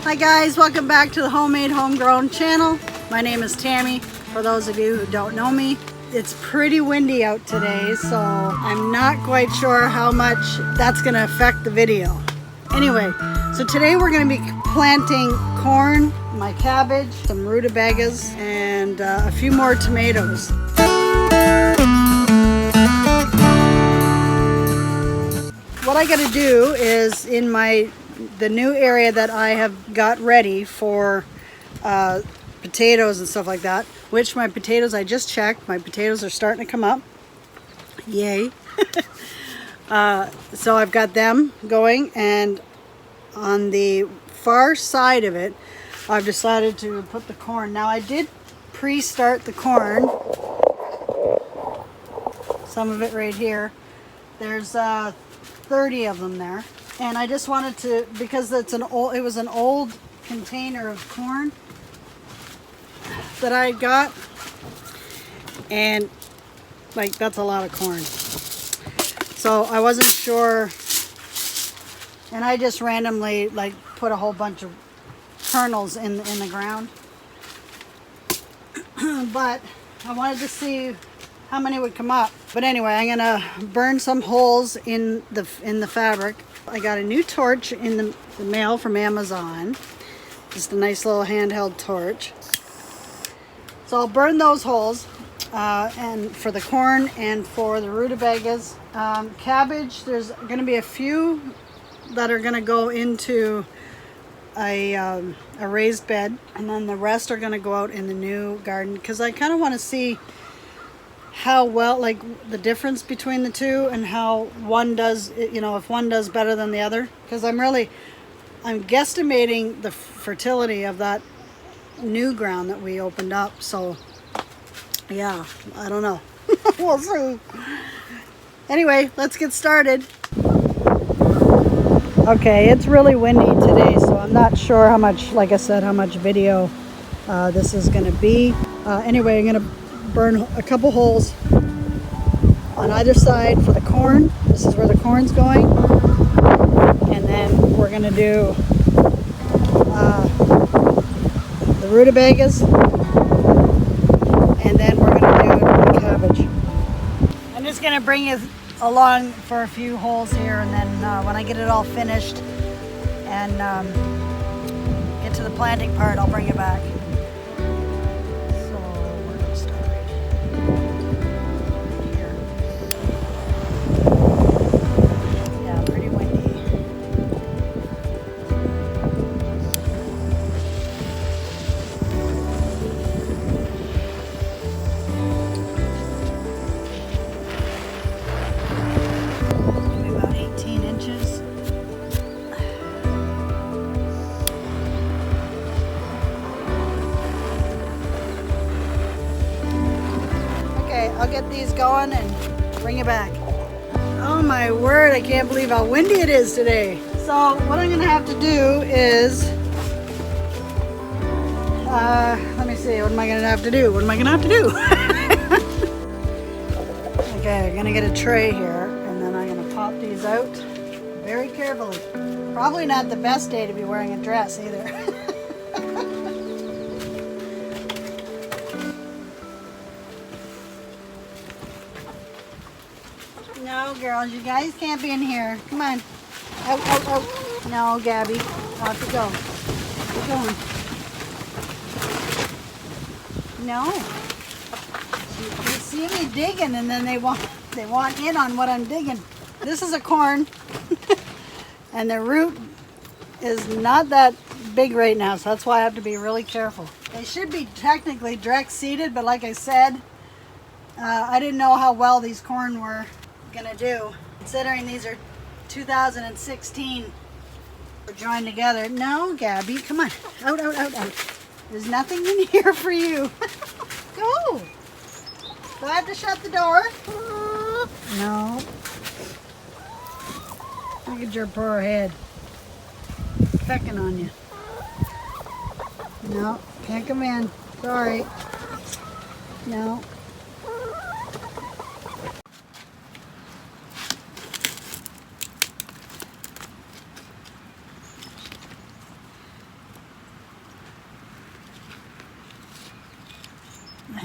Hi guys, welcome back to the Homemade Homegrown channel. My name is Tammy, for those of you who don't know me. It's pretty windy out today, so I'm not quite sure how much that's going to affect the video. Anyway, so today we're going to be planting corn, my cabbage, some rutabagas, and a few more tomatoes. What I got to do is in the new area that I have got ready for potatoes and stuff like that, which my potatoes, I just checked, my potatoes are starting to come up. Yay. So I've got them going, and on the far side of it, I've decided to put the corn. Now I did pre-start the corn, some of it right here. There's 30 of them there. And I just wanted to, because it was an old container of corn that I got, and like that's a lot of corn. So I wasn't sure, and I just randomly like put a whole bunch of kernels in the ground. But I wanted to see how many would come up. But anyway, I'm gonna burn some holes in the fabric. I got a new torch in the mail from Amazon. Just a nice little handheld torch. So I'll burn those holes, and for the corn and for the rutabagas. Cabbage, there's going to be a few that are going to go into a raised bed, and then the rest are going to go out in the new garden, because I kind of want to see how well, like the difference between the two, and how one does, you know, if one does better than the other, because I'm guesstimating the fertility of that new ground that we opened up. So yeah, I don't know. We'll see. Anyway, let's get started. Okay, it's really windy today, so I'm not sure how much, like I said, how much video this is going to be. Anyway, I'm going to burn a couple holes on either side for the corn. This is where the corn's going, and then we're going to do the rutabagas, and then we're going to do the cabbage. I'm just going to bring you along for a few holes here, and then when I get it all finished and get to the planting part, I'll bring you back. I'll get these going and bring you back. Oh my word, I can't believe how windy it is today. So what I'm gonna have to do is, let me see, what am I gonna have to do? Okay, I'm gonna get a tray here, and then I'm gonna pop these out very carefully. Probably not the best day to be wearing a dress either. No, girls, you guys can't be in here. Come on. Out, out, out. No, Gabby. Off you go. Keep going. No. You see me digging, and then they want in on what I'm digging. This is a corn, and the root is not that big right now, so that's why I have to be really careful. They should be technically direct seeded, but like I said, I didn't know how well these corn were gonna do, considering these are 2016. We're joined together. No, Gabby, come on. Out, out, out, out. There's nothing in here for you. Go. Do I have to shut the door? No. Look at your poor head. Pecking on you. No, can't come in. Sorry. No.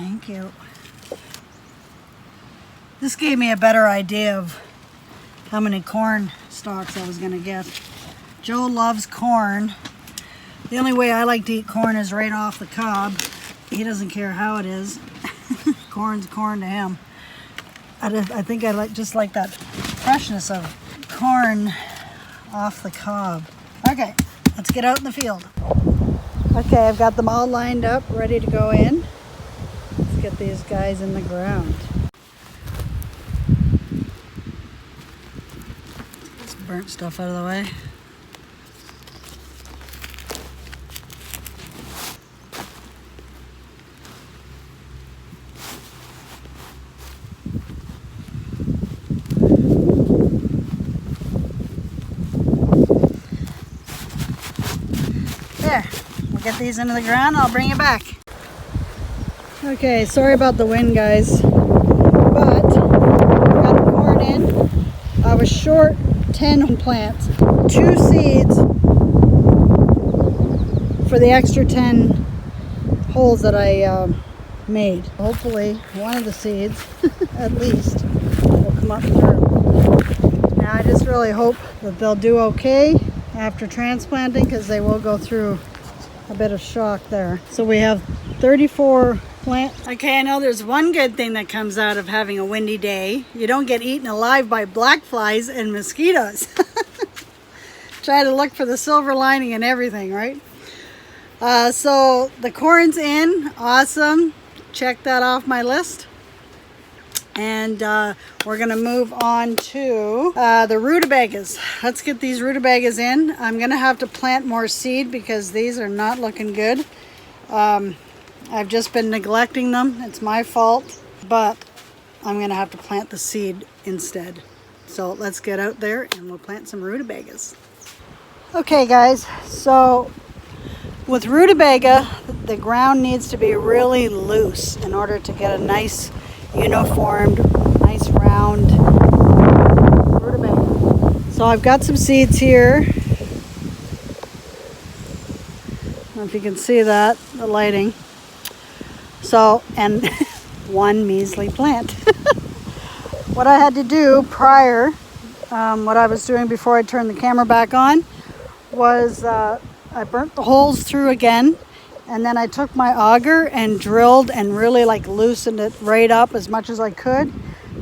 Thank you. This gave me a better idea of how many corn stalks I was going to get. Joe loves corn. The only way I like to eat corn is right off the cob. He doesn't care how it is. Corn's corn to him. I think I just like that freshness of corn off the cob. Okay, let's get out in the field. Okay, I've got them all lined up, ready to go in. Let's get these guys in the ground. Get this burnt stuff out of the way. There, we'll get these into the ground, I'll bring you back. Okay, sorry about the wind, guys, but I got the corn in. I was short 10 plants, 2 seeds for the extra 10 holes that I made. Hopefully one of the seeds, at least, will come up through. Now I just really hope that they'll do okay after transplanting, because they will go through a bit of shock there. So we have 34 plants. Okay, I know there's one good thing that comes out of having a windy day. You don't get eaten alive by black flies and mosquitoes. Try to look for the silver lining and everything, right? So the corn's in, awesome. Check that off my list. And we're gonna move on to the rutabagas. Let's get these rutabagas in. I'm gonna have to plant more seed because these are not looking good. I've just been neglecting them. It's my fault, but I'm gonna have to plant the seed instead. So let's get out there and we'll plant some rutabagas. Okay guys, so with rutabaga, the ground needs to be really loose in order to get a nice uniformed, nice round rutabaga. So I've got some seeds here. I don't know if you can see that, the lighting. So, and one measly plant. What I had to do prior, what I was doing before I turned the camera back on, was I burnt the holes through again. And then I took my auger and drilled and really loosened it right up as much as I could.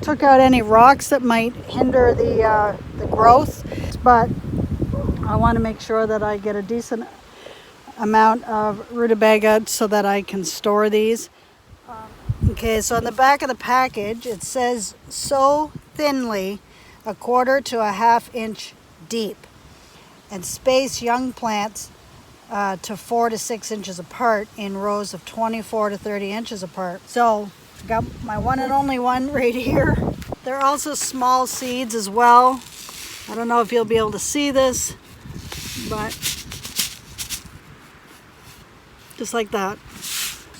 Took out any rocks that might hinder the growth. But I want to make sure that I get a decent amount of rutabaga so that I can store these. Okay, so on the back of the package it says sow thinly 1/4 to 1/2 inch deep and space young plants to 4 to 6 inches apart in rows of 24 to 30 inches apart. So I got my one and only one right here. There are also small seeds as well. I don't know if you'll be able to see this, but just like that.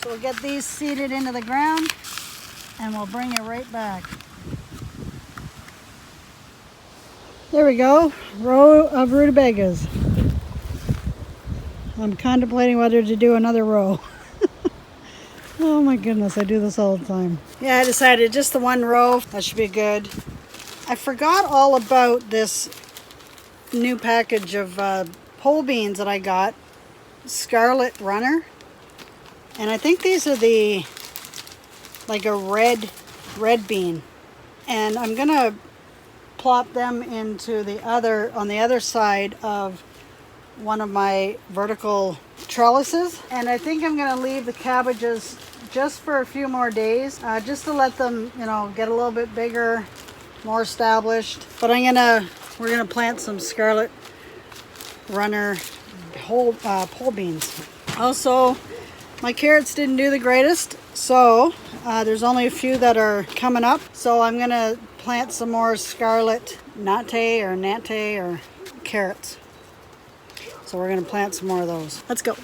So we'll get these seeded into the ground and we'll bring it right back. There we go, row of rutabagas. I'm contemplating whether to do another row. Oh my goodness, I do this all the time. Yeah, I decided just the one row, that should be good. I forgot all about this new package of pole beans that I got, Scarlet Runner. And I think these are the, like a red bean. And I'm gonna plop them into the other, on the other side of one of my vertical trellises. And I think I'm gonna leave the cabbages just for a few more days, just to let them, get a little bit bigger, more established. But we're gonna plant some Scarlet Runner pole beans. Also, my carrots didn't do the greatest, so there's only a few that are coming up. So I'm gonna plant some more Scarlet Nate or carrots. So we're gonna plant some more of those. Let's go.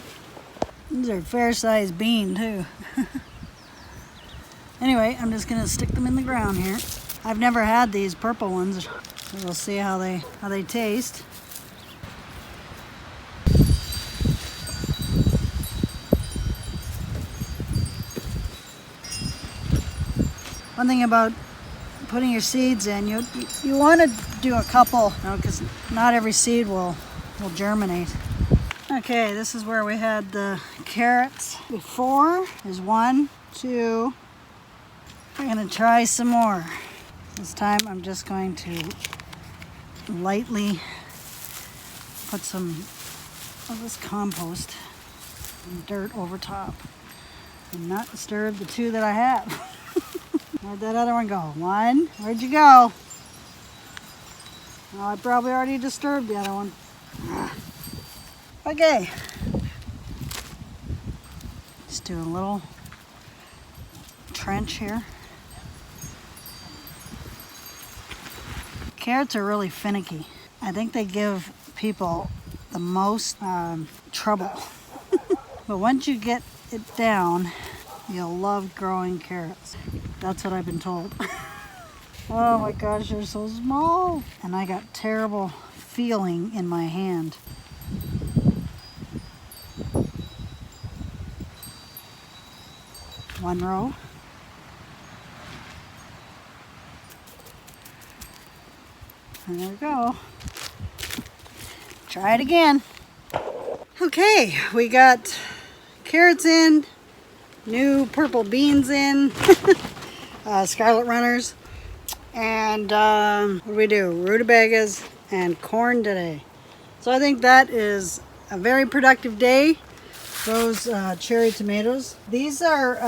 These are a fair-sized bean too. Anyway, I'm just gonna stick them in the ground here. I've never had these purple ones, so we'll see how they taste. One thing about putting your seeds in, you want to do a couple, because not every seed will germinate. Okay, this is where we had the carrots before. There's 1, 2. We're gonna try some more. This time I'm just going to lightly put some of this compost and dirt over top and not disturb the 2 that I have. Where'd that other one go? 1, where'd you go? Oh, I probably already disturbed the other one. Okay. Just do a little trench here. Carrots are really finicky. I think they give people the most trouble. But once you get it down, you'll love growing carrots. That's what I've been told. Oh my gosh, they're so small. And I got terrible feeling in my hand. One row. And there we go. Try it again. Okay, we got carrots in, new purple beans in, scarlet runners, and what do we do? Rutabagas and corn today. So I think that is a very productive day. Those cherry tomatoes. These are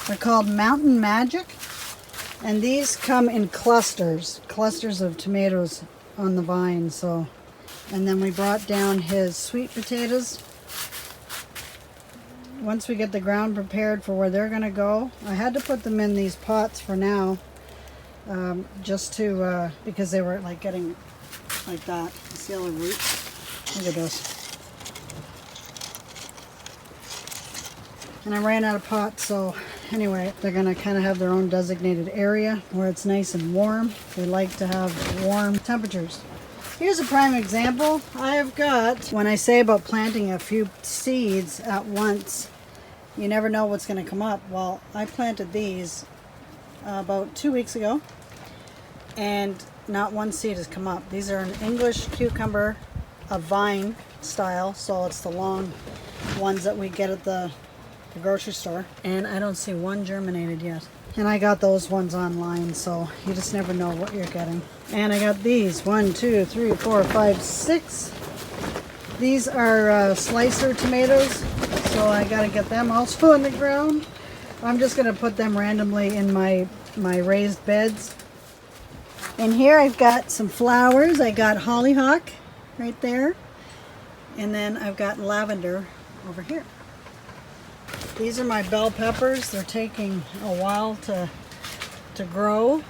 they're called Mountain Magic. And these come in clusters of tomatoes on the vine. So, and then we brought down his sweet potatoes. Once we get the ground prepared for where they're going to go, I had to put them in these pots for now, just to because they were like getting like that. See all the roots? Look at this. And I ran out of pots, so anyway, they're going to kind of have their own designated area where it's nice and warm. They like to have warm temperatures. Here's a prime example. I have got, when I say about planting a few seeds at once, you never know what's going to come up. Well, I planted these about 2 weeks ago, and not one seed has come up. These are an English cucumber, a vine style, so it's the long ones that we get at the grocery store, and I don't see one germinated yet. And I got those ones online, so you just never know what you're getting. And I got these 1, 2, 3, 4, 5, 6. These are slicer tomatoes, so I got to get them also in the ground. I'm just going to put them randomly in my raised beds. And here I've got some flowers. I got hollyhock right there, and then I've got lavender over here. These are my bell peppers. They're taking a while to grow,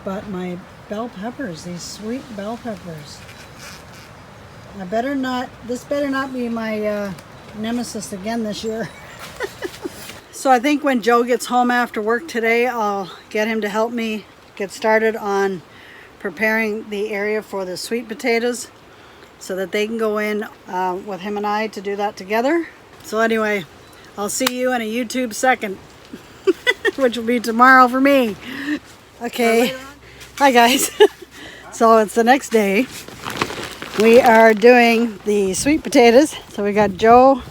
but my bell peppers, these sweet bell peppers. This better not be my nemesis again this year. So I think when Joe gets home after work today, I'll get him to help me get started on preparing the area for the sweet potatoes so that they can go in with him and I to do that together. So anyway, I'll see you in a YouTube second, which will be tomorrow for me. Okay. Hi guys. So it's the next day. We are doing the sweet potatoes. So we got Joe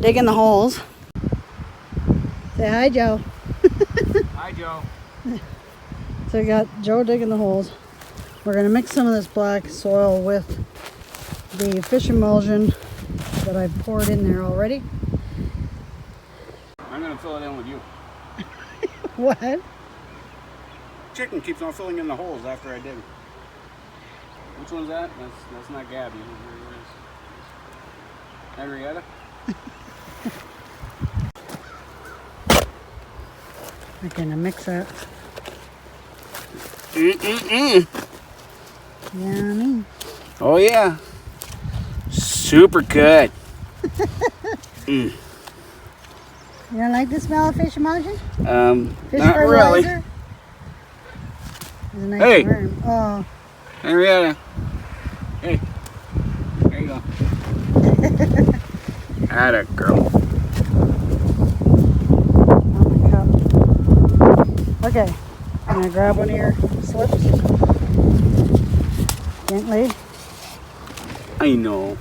digging the holes. Say hi, Joe. Hi, Joe. So we got Joe digging the holes. We're going to mix some of this black soil with the fish emulsion that I've poured in there already. I'm going to fill it in with you. What? Chicken keeps on filling in the holes after I dig. Which one's that? That's not Gabby. Henrietta? We're going to mix that. Yummy. Oh yeah. Super good. You don't like the smell of fish emulsion? Fish not really. fertilizer? It's a nice Hey. worm. Oh. Henrietta. Hey. There you go. Atta girl. On the cup. Okay, I'm gonna grab one of your slips. Gently. I know.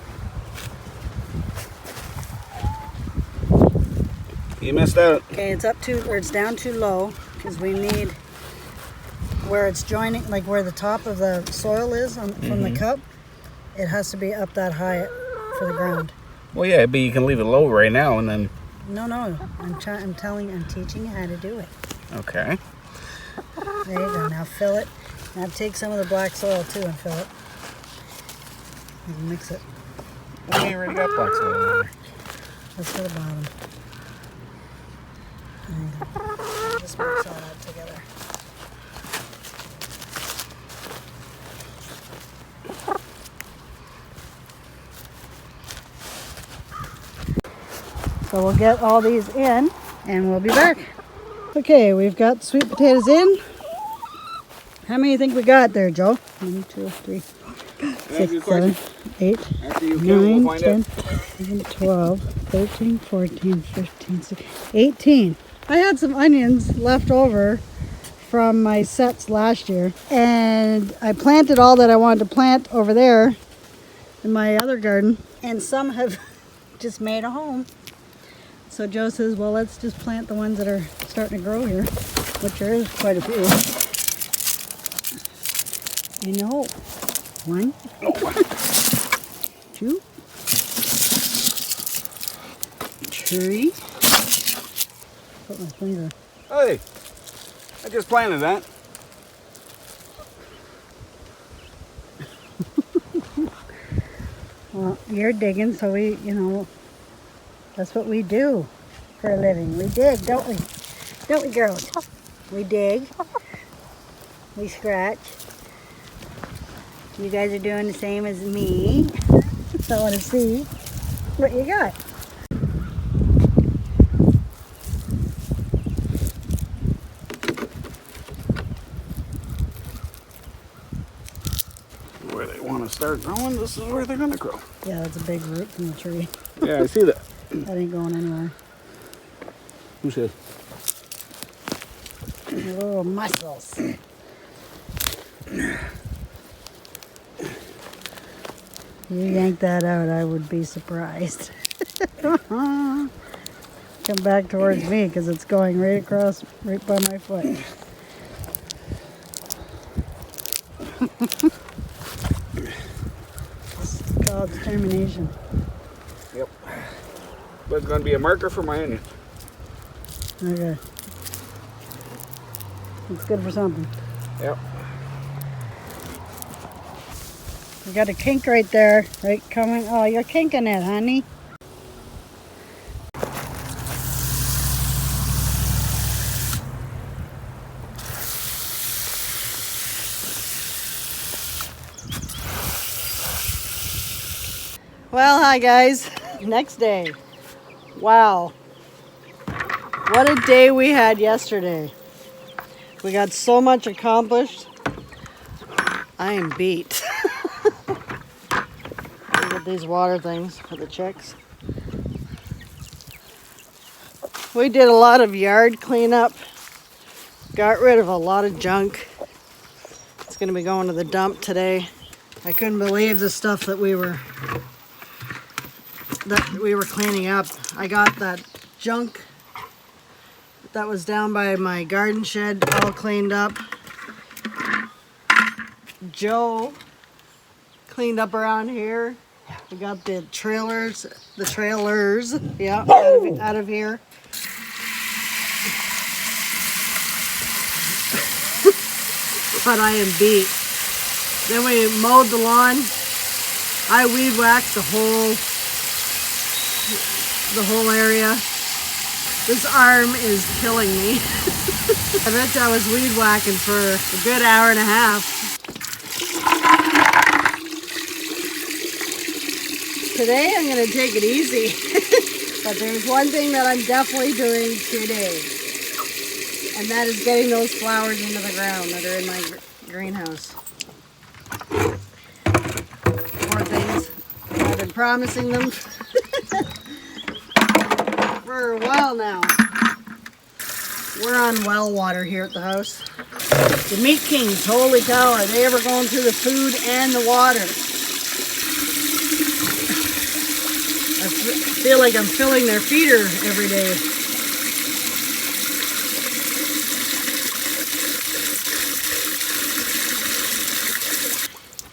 You missed out. Okay, it's up too, or it's down too low, because we need where it's joining, like where the top of the soil is from the cup. It has to be up that high for the ground. Well, yeah, but you can leave it low right now and then. No, I'm teaching you how to do it. Okay. There you go. Now fill it. Now take some of the black soil too and fill it. And mix it. Well, you already got black soil in there. Let's to the bottom. There you go. Just mix all that together. So we'll get all these in and we'll be back. Okay, we've got sweet potatoes in. How many do you think we got there, Joe? 1, 2, 3, 4, 5, 6, 7, 8, 9, 10, 11, 12, 13, 14, 15, 16, 18. I had some onions left over from my sets last year, and I planted all that I wanted to plant over there in my other garden, and some have just made a home. So Joe says, well, let's just plant the ones that are starting to grow here, which there is quite a few. You know, 1, 2, 3. Put my finger. Hey, I just planted that. Well, you're digging, so we, that's what we do for a living. We dig, don't we? Don't we, girls? We dig. We scratch. You guys are doing the same as me. So I want to see what you got. Where they want to start growing, this is where they're going to grow. Yeah, that's a big root from the tree. Yeah, I see that. That ain't going anywhere. Who says? Your little muscles. You yank that out, I would be surprised. Come back towards me because it's going right across, right by my foot. It's called determination. Yep. But it's going to be a marker for my onion. Okay. It's good for something. Yep. You got a kink right there, right coming. Oh, you're kinking it, honey. Well, hi guys. Next day. Wow. What a day we had yesterday. We got so much accomplished. I am beat. Look at these water things for the chicks. We did a lot of yard cleanup. Got rid of a lot of junk. It's going to be going to the dump today. I couldn't believe the stuff that we were cleaning up. I got that junk that was down by my garden shed all cleaned up. Joe cleaned up around here. We got the trailers, yeah, out of here. But I am beat. Then we mowed the lawn. I weed whacked the whole area. This arm is killing me. I bet you I was weed whacking for a good hour and a half. Today I'm going to take it easy. But there's one thing that I'm definitely doing today. And that is getting those flowers into the ground that are in my greenhouse. More things. I've been promising them for a while now. We're on well water here at the house. The Meat Kings, holy cow, are they ever going through the food and the water? I feel like I'm filling their feeder every day.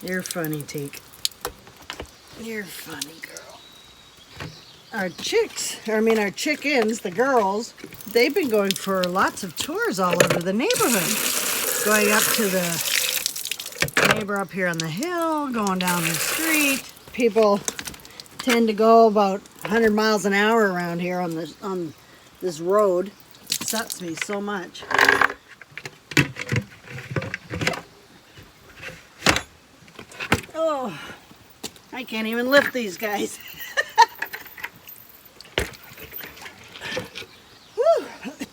You're funny, Teak. You're funny, girl. Our chickens, the girls, they've been going for lots of tours all over the neighborhood. Going up to the neighbor up here on the hill, going down the street. People tend to go about 100 miles an hour around here on this road. It upsets me so much. Oh, I can't even lift these guys.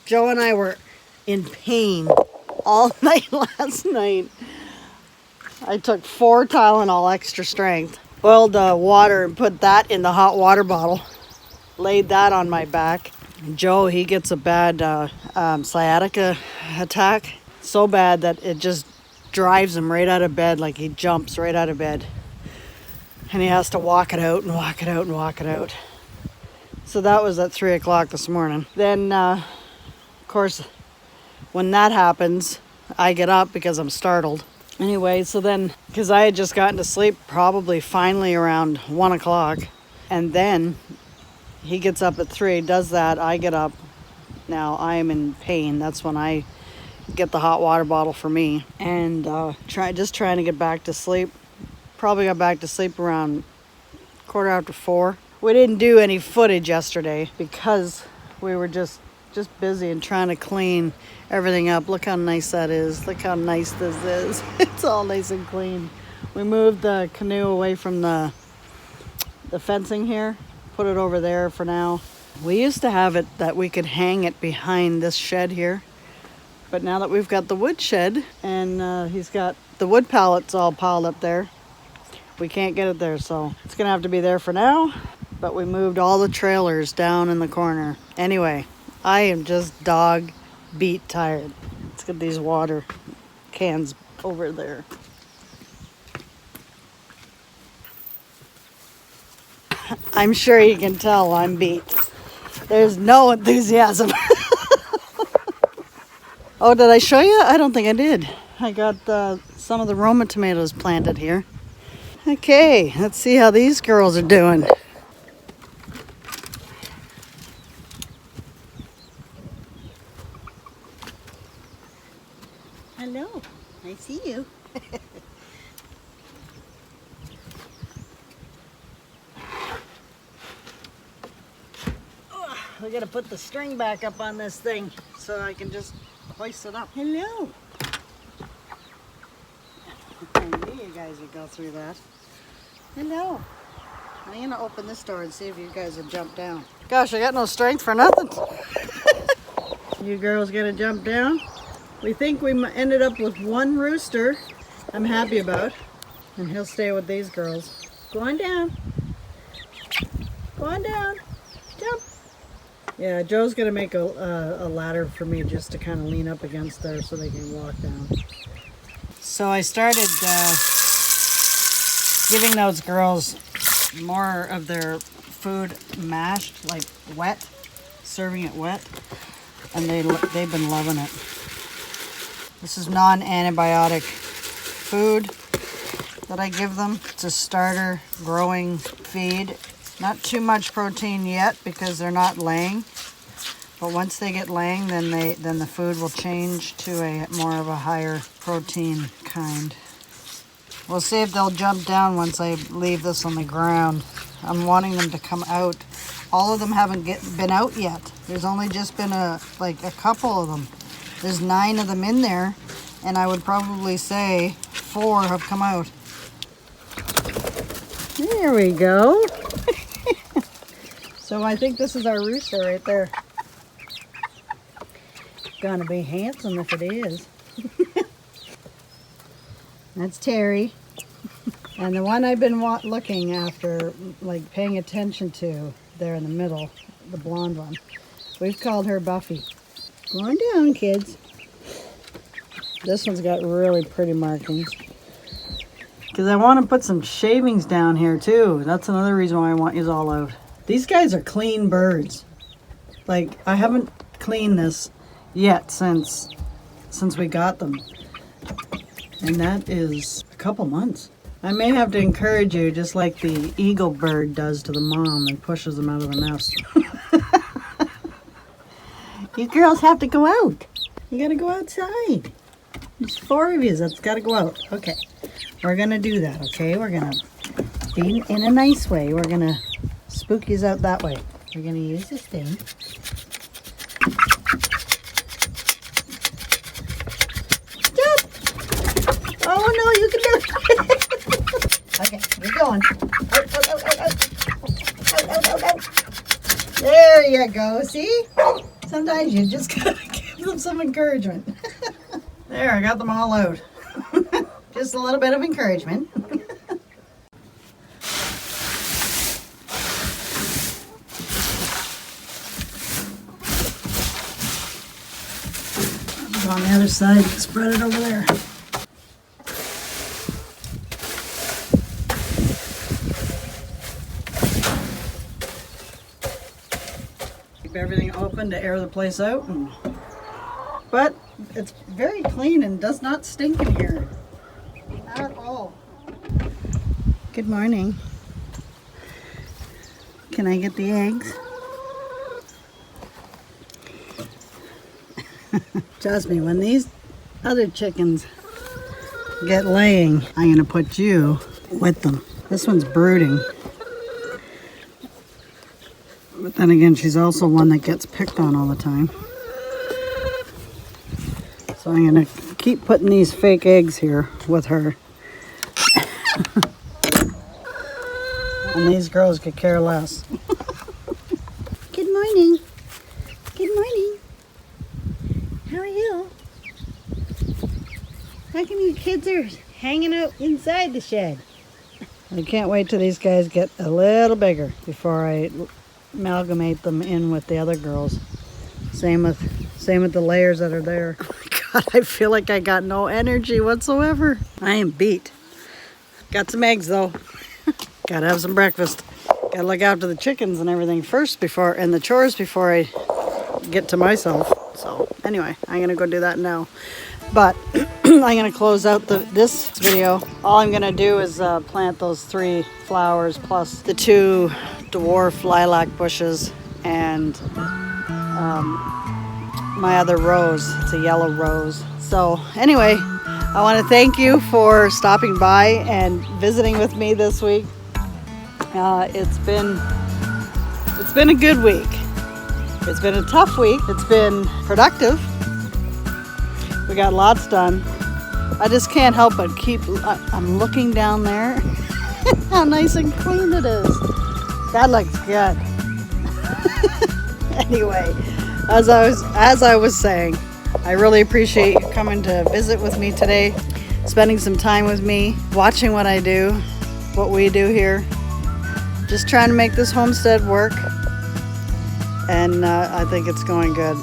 Joe and I were in pain all night last night. I took 4 Tylenol extra strength, boiled water and put that in the hot water bottle, laid that on my back. Joe, he gets a bad sciatica attack, so bad that it just drives him right out of bed, like he jumps right out of bed. And he has to walk it out and walk it out and walk it out. So that was at 3 o'clock this morning. Then, of course, when that happens, I get up because I'm startled. Anyway, so then, because I had just gotten to sleep probably finally around 1 o'clock. And then he gets up at 3, does that, I get up. Now I am in pain. That's when I get the hot water bottle for me. And trying to get back to sleep. Probably got back to sleep around 4:15. We didn't do any footage yesterday because we were just busy and trying to clean everything up. Look how nice that is. Look how nice this is. It's all nice and clean. We moved the canoe away from the fencing here. Put it over there for now. We used to have it that we could hang it behind this shed here. But now that we've got the wood shed and he's got the wood pallets all piled up there, we can't get it there, so it's gonna have to be there for now. But we moved all the trailers down in the corner. Anyway, I am just dog beat tired. Let's get these water cans over there. I'm sure you can tell I'm beat. There's no enthusiasm. Oh, did I show you? I don't think I did. I got some of the Roma tomatoes planted here. Okay, let's see how these girls are doing. Hello, I see you. Oh, we gotta put the string back up on this thing so I can just hoist it up. Hello. I knew you guys would go through that. Hello. I'm gonna open this door and see if you guys will jump down. Gosh, I got no strength for nothing. You girls gonna jump down? We think we ended up with 1 rooster I'm happy about. And he'll stay with these girls. Go on down. Go on down. Jump. Yeah, Joe's gonna make a ladder for me just to kind of lean up against there so they can walk down. So I started giving those girls more of their food mashed, like wet, serving it wet, and they've been loving it. This is non-antibiotic food that I give them. It's a starter growing feed. Not too much protein yet because they're not laying, but once they get laying, then the food will change to a more of a higher protein kind. We'll see if they'll jump down once I leave this on the ground. I'm wanting them to come out. All of them haven't been out yet. There's only just been a couple of them. There's 9 of them in there, and I would probably say 4 have come out. There we go. So I think this is our rooster right there. Gonna be handsome if it is. That's Terry. And the one I've been looking after, like paying attention to, there in the middle, the blonde one. We've called her Buffy. Go on down, kids. This one's got really pretty markings. Because I want to put some shavings down here too. That's another reason why I want these all out. These guys are clean birds. Like, I haven't cleaned this yet since we got them. And that is a couple months. I may have to encourage you, just like the eagle bird does to the mom and pushes them out of the nest. You girls have to go out. You gotta go outside. There's 4 of you that's gotta go out. Okay, we're gonna do that, okay? We're gonna be in a nice way. We're gonna spook yous out that way. We're gonna use this thing. Stop! Oh no, you can do it! Okay, we're going. Out. There you go, see? Sometimes you just gotta give them some encouragement. There, I got them all out. Just a little bit of encouragement. On the other side, spread it over there. Keep everything open to air the place out. But it's very clean and does not stink in here at all. Good morning. Can I get the eggs? Trust me, when these other chickens get laying, I'm gonna put you with them. This one's brooding. But then again, she's also one that gets picked on all the time. So I'm gonna keep putting these fake eggs here with her. And these girls could care less. Good morning. Good morning. How are you? How come you kids are hanging out inside the shed? I can't wait till these guys get a little bigger before I amalgamate them in with the other girls. Same with the layers that are there. Oh my God, I feel like I got no energy whatsoever. I am beat. Got some eggs though. Gotta have some breakfast. Gotta look after the chickens and everything first and the chores before I get to myself. So anyway, I'm gonna go do that now. But I'm gonna close out this video. All I'm gonna do is plant those 3 flowers plus the 2 dwarf lilac bushes and my other rose. It's a yellow rose. So anyway, I want to thank you for stopping by and visiting with me this week. It's been a good week. It's been a tough week. It's been productive. We got lots done. I just can't help but I'm looking down there. How nice and clean it is. That looks good. Anyway, as I was saying, I really appreciate you coming to visit with me today, spending some time with me, watching what I do, what we do here. Just trying to make this homestead work. And I think it's going good.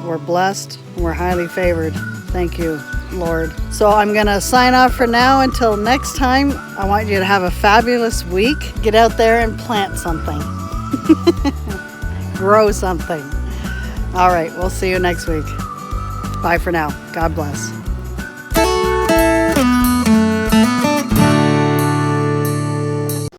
We're blessed. We're highly favored. Thank you, Lord. So I'm going to sign off for now. Until next time, I want you to have a fabulous week. Get out there and plant something. Grow something. All right, we'll see you next week. Bye for now. God bless.